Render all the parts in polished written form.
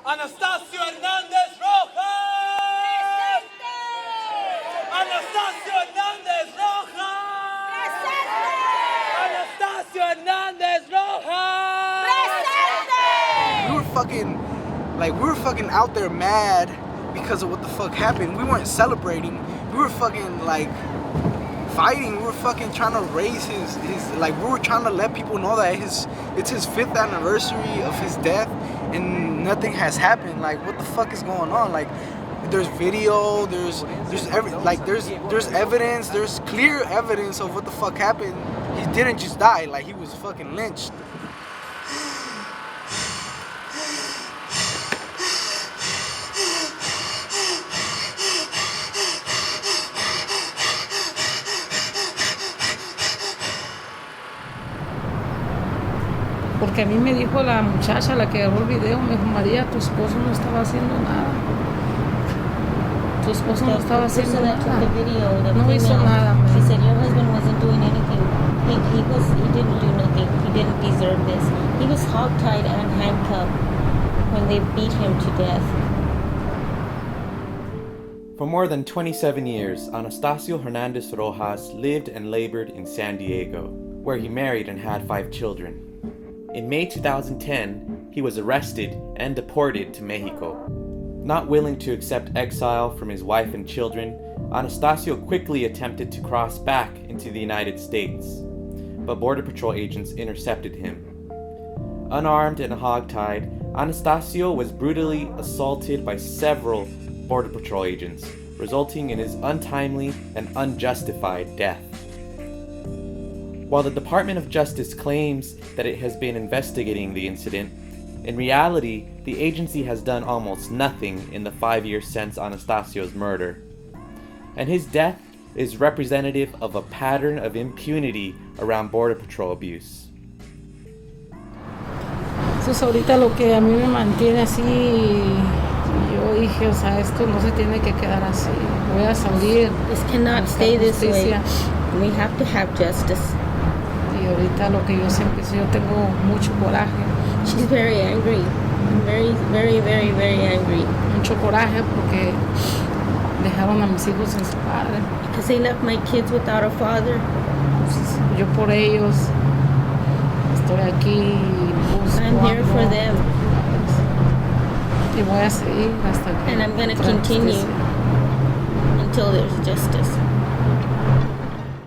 Anastasio Hernandez-Rojas! Anastasio Hernandez-Rojas! Anastasio Hernandez-Rojas! We were fucking out there mad because of what the fuck happened. We weren't celebrating. We were fucking like fighting. We were fucking trying to raise his like, we were trying to let people know that it's his 5th anniversary of his death and nothing has happened. Like, what the fuck is going on? Like, there's video, there's evidence, there's clear evidence of what the fuck happened. He didn't just die, like, he was fucking lynched. Porque a mí me dijo la muchacha, la que grabó el video, me dijo, María, tu esposo no estaba haciendo nada. Tu esposo no estaba haciendo nada. No hizo nada. She said your husband wasn't doing anything. He didn't do nothing. He didn't deserve this. He was hogtied and handcuffed when they beat him to death. For more than 27 years, Anastasio Hernandez-Rojas lived and labored in San Diego, where he married and had 5 children. In May 2010, he was arrested and deported to Mexico. Not willing to accept exile from his wife and children, Anastasio quickly attempted to cross back into the United States, but Border Patrol agents intercepted him. Unarmed and hogtied, Anastasio was brutally assaulted by several Border Patrol agents, resulting in his untimely and unjustified death. While the Department of Justice claims that it has been investigating the incident, in reality, the agency has done almost nothing in the 5 years since Anastasio's murder. And his death is representative of a pattern of impunity around Border Patrol abuse. Entonces ahorita lo que a mí me mantiene así, yo dije, o sea, esto no se tiene que quedar así. Voy a salir. This cannot stay this way. We have to have justice. Y ahorita lo que yo siempre, yo tengo mucho coraje. She's very angry. Very, very, very, very angry. Mucho coraje porque dejaron a mis hijos sin su padre. Because they left my kids without a father. Entonces, yo por ellos estoy aquí. I'm here for them. Y voy a seguir hasta que. And I'm going to continue until there's justice.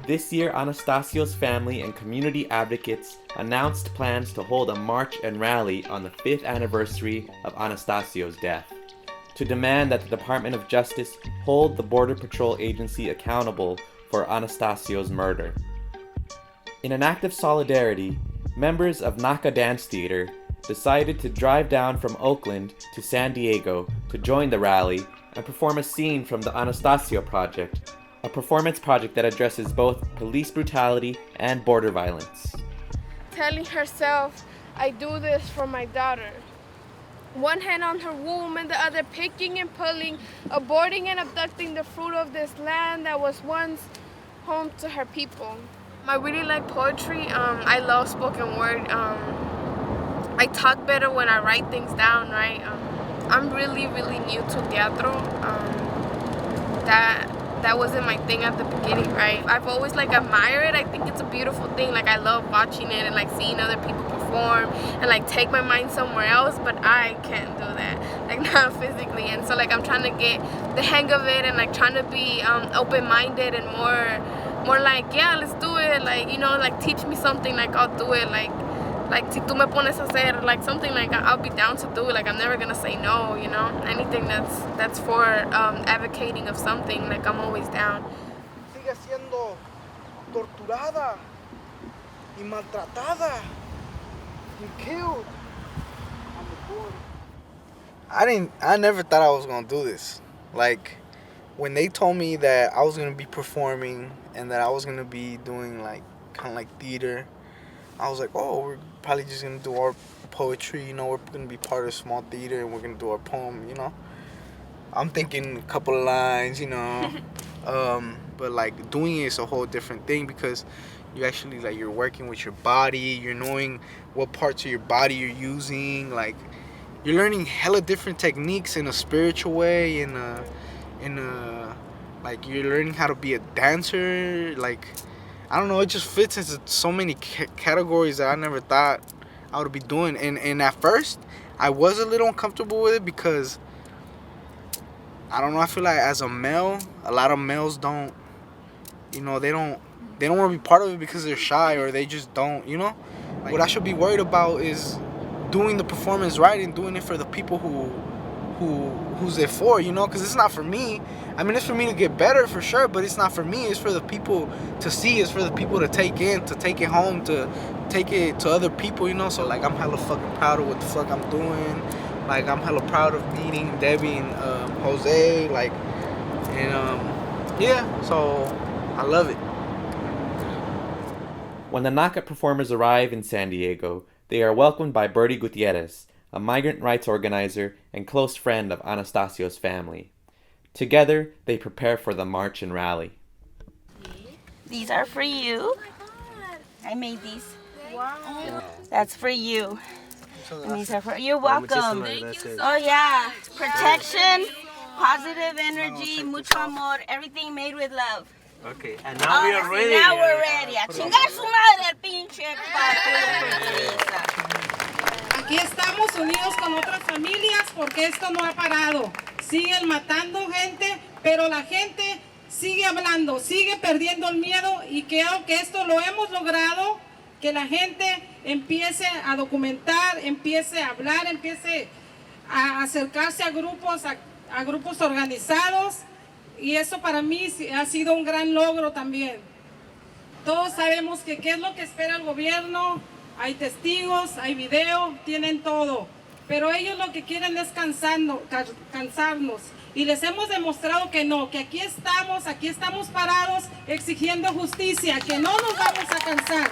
This year, Anastasio's family and community advocates announced plans to hold a march and rally on the 5th anniversary of Anastasio's death, to demand that the Department of Justice hold the Border Patrol agency accountable for Anastasio's murder. In an act of solidarity, members of NAKA Dance Theater decided to drive down from Oakland to San Diego to join the rally and perform a scene from the Anastasio Project, a performance project that addresses both police brutality and border violence. Telling herself, I do this for my daughter. One hand on her womb and the other picking and pulling, aborting and abducting the fruit of this land that was once home to her people. I really like poetry. I love spoken word. I talk better when I write things down, right? I'm really, really new to teatro. That wasn't my thing at the beginning, right? I've always admired it. I think it's a beautiful thing. I love watching it and seeing other people perform and take my mind somewhere else, but I can't do that, not physically. And so I'm trying to get the hang of it and trying to be open-minded and more yeah, let's do it. Teach me something, I'll do it. Si tú me pones a hacer something, I'll be down to do it. I'm never gonna say no, you know. Anything that's for advocating of something, I'm always down. Sigue siendo torturada y maltratada and killed on the border. I never thought I was gonna do this. When they told me that I was gonna be performing and that I was gonna be doing kind of theater, I was like, oh, we're probably just going to do our poetry, we're going to be part of small theater and we're going to do our poem, I'm thinking a couple of lines, but doing it is a whole different thing because you actually, you're working with your body, you're knowing what parts of your body you're using, you're learning hella different techniques in a spiritual way, in a like you're learning how to be a dancer. Like, I don't know, it just fits into so many categories that I never thought I would be doing. And at first, I was a little uncomfortable with it because, I don't know, I feel like as a male, a lot of males don't, you know, they don't want to be part of it because they're shy, or they just don't, you know? Like, what I should be worried about is doing the performance right and doing it for the people who's it for, you know? Because it's not for me. I mean, it's for me to get better for sure, but it's not for me. It's for the people to see. It's for the people to take in, to take it home, to take it to other people, you know? So, like, I'm hella fucking proud of what the fuck I'm doing. Like, I'm hella proud of meeting Debby and Jose, like, and yeah, so I love it. When the NAKA performers arrive in San Diego, they are welcomed by Birdie Gutierrez, a migrant rights organizer and close friend of Anastasio's family. Together, they prepare for the march and rally. These are for you. I made these. Wow. That's for you. And these are for you're welcome. Oh yeah, protection, positive energy, mucho amor, everything made with love. Okay, and now we are ready. Now we're ready. A chingar su madre el pinche Aquí estamos unidos con otras familias porque esto no ha parado. Siguen matando gente, pero la gente sigue hablando, sigue perdiendo el miedo, y creo que esto lo hemos logrado, que la gente empiece a documentar, empiece a hablar, empiece a acercarse a grupos organizados, y eso para mí ha sido un gran logro también. Todos sabemos que qué es lo que espera el gobierno, hay testigos, hay video, tienen todo, pero ellos lo que quieren es cansarnos, y les hemos demostrado que no, que aquí estamos parados exigiendo justicia, que no nos vamos a cansar.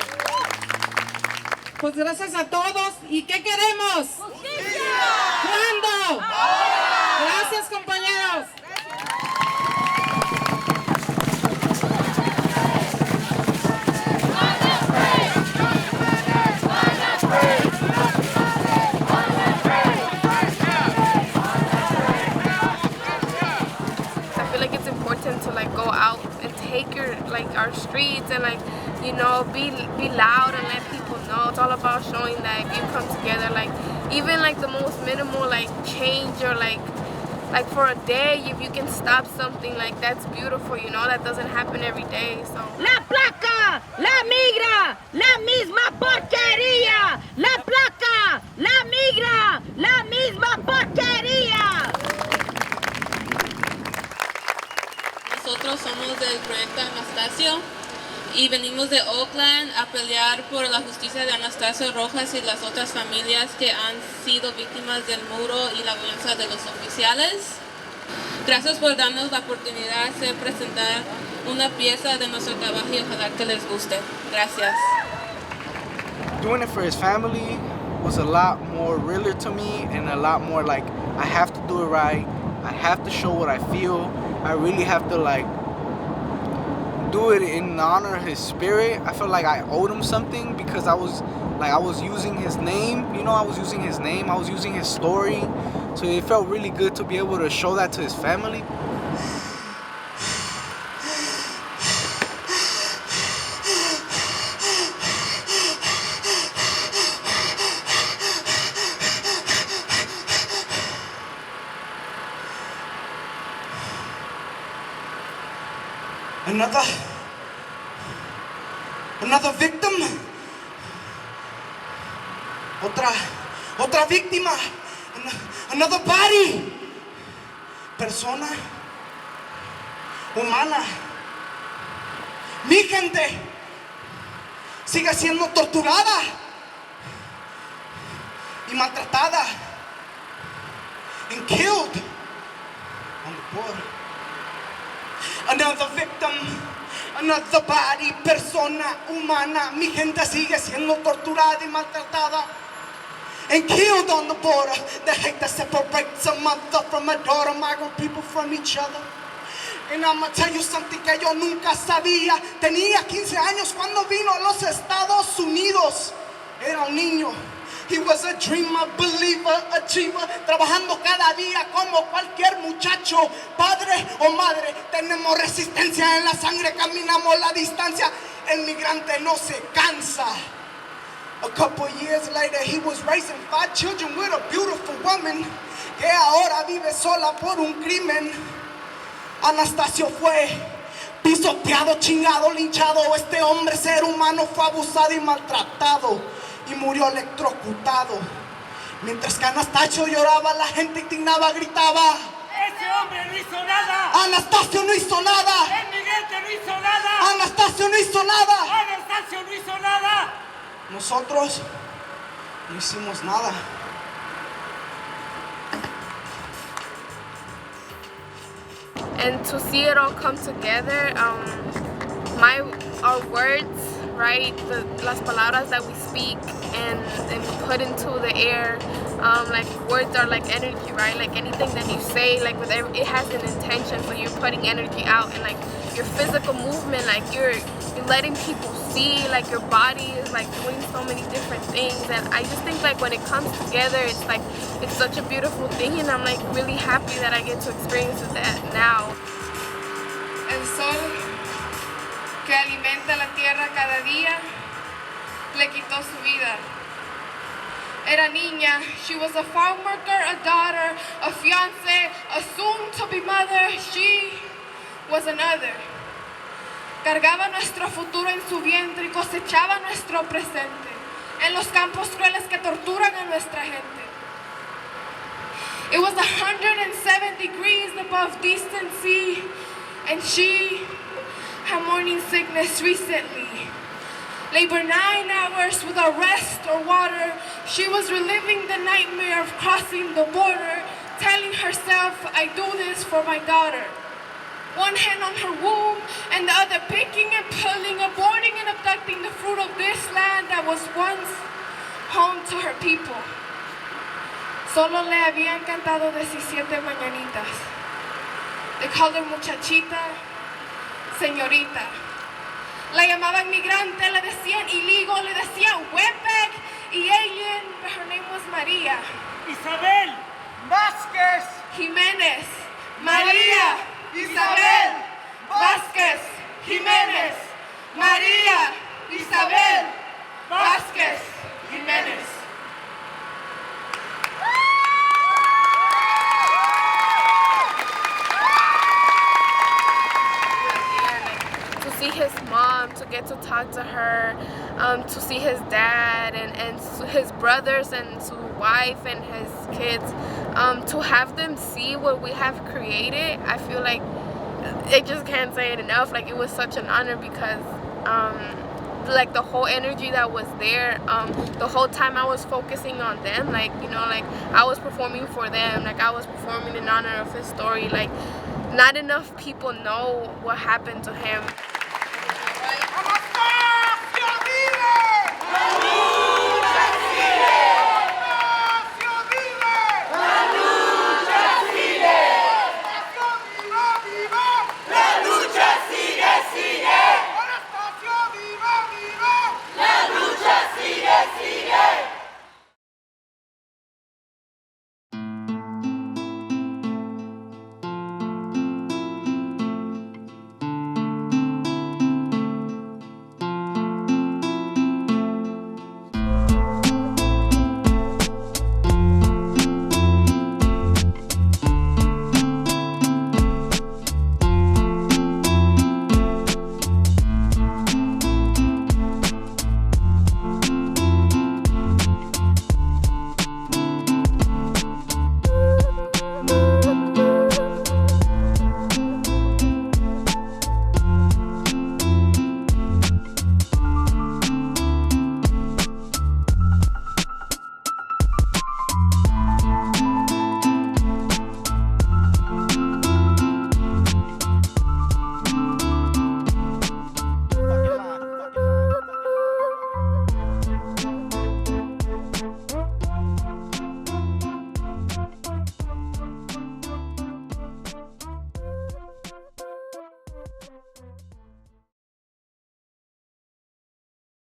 Pues gracias a todos. ¿Y qué queremos? ¡Justicia! ¿Cuándo? Gracias, compañeros. I feel like it's important to like go out and take our streets and like, you know, be loud and let people know. It's all about showing that if you come together, like even like the most minimal like change, or like for a day, if you can stop something, like that's beautiful, you know, that doesn't happen every day. So La placa, la migra, la misma porquería. La placa, la migra, la misma porquería. Nosotros somos del proyecto Anastasio y venimos de Oakland a pelear por la justicia de Anastasio Rojas y las otras familias que han sido víctimas del muro y la violencia de los oficiales. Gracias por darnos la oportunidad de presentar una pieza de nuestro trabajo y ojalá que les guste. Gracias. Doing it for his family was a lot more realer to me, and a lot more like, I have to do it right, I have to show what I feel, I really have to like do it in honor of his spirit. I felt like I owed him something because I was using his name, you know, I was using his story. So it felt really good to be able to show that to his family. Another victim. Otra víctima. Another body. Persona humana. Mi gente sigue siendo torturada y maltratada and killed on the border. Another victim, another body, persona humana. Mi gente sigue siendo torturada y maltratada and killed on the border. The hate that separates a mother from a daughter, migrant people from each other. And I'ma tell you something que yo nunca sabía. Tenía 15 años cuando vino a los Estados Unidos. Era un niño. He was a dreamer, believer, achiever, trabajando cada día como cualquier muchacho. Padre o madre, tenemos resistencia en la sangre, caminamos la distancia. El migrante no se cansa. A couple years later, he was raising 5 children with a beautiful woman que ahora vive sola por un crimen. Anastasio fue pisoteado, chingado, linchado. Este hombre, ser humano, fue abusado y maltratado y murió electrocutado. Mientras que Anastasio lloraba, la gente indignaba, gritaba: ¡ese hombre no hizo nada! ¡Anastasio no hizo nada! ¡El migrante no hizo nada! ¡Anastasio no hizo nada! ¡Anastasio no hizo nada! Nosotros no hicimos nada. And to see it all come together, our words, right, las palabras that we speak and put into the air, like words are like energy, right? Like anything that you say, like it has an intention, so you're putting energy out, and like your physical movement, like you're letting people see, like your body is like doing so many different things. And I just think like when it comes together, it's like it's such a beautiful thing, and I'm like really happy that I get to experience that now. El sol que alimenta la tierra cada día le quitó su vida. Era niña, she was a farm worker, a daughter, a fiancé, a soon-to-be mother. She was another. Cargaba nuestro futuro en su vientre y cosechaba nuestro presente en los campos crueles que torturan a nuestra gente. It was 107 degrees above decency, and she had morning sickness recently. Labor 9 hours without rest or water. She was reliving the nightmare of crossing the border, telling herself, I do this for my daughter. One hand on her womb and the other picking and pulling, aborting and abducting the fruit of this land that was once home to her people. Solo le habían cantado 17 mañanitas. They called her muchachita, señorita. La llamaban migrante, le decían iligo, le decían wetback, y alien, but her name was María. Isabel Vázquez Jiménez. María Isabel Vázquez Jiménez. María Isabel Vázquez Jiménez. To see his mom, to get to talk to her, to see his dad and his brothers and his wife and his kids, to have them see what we have created, I feel like I just can't say it enough. Like it was such an honor because like the whole energy that was there, the whole time I was focusing on them, like, you know, like I was performing for them, like I was performing in honor of his story. Like not enough people know what happened to him.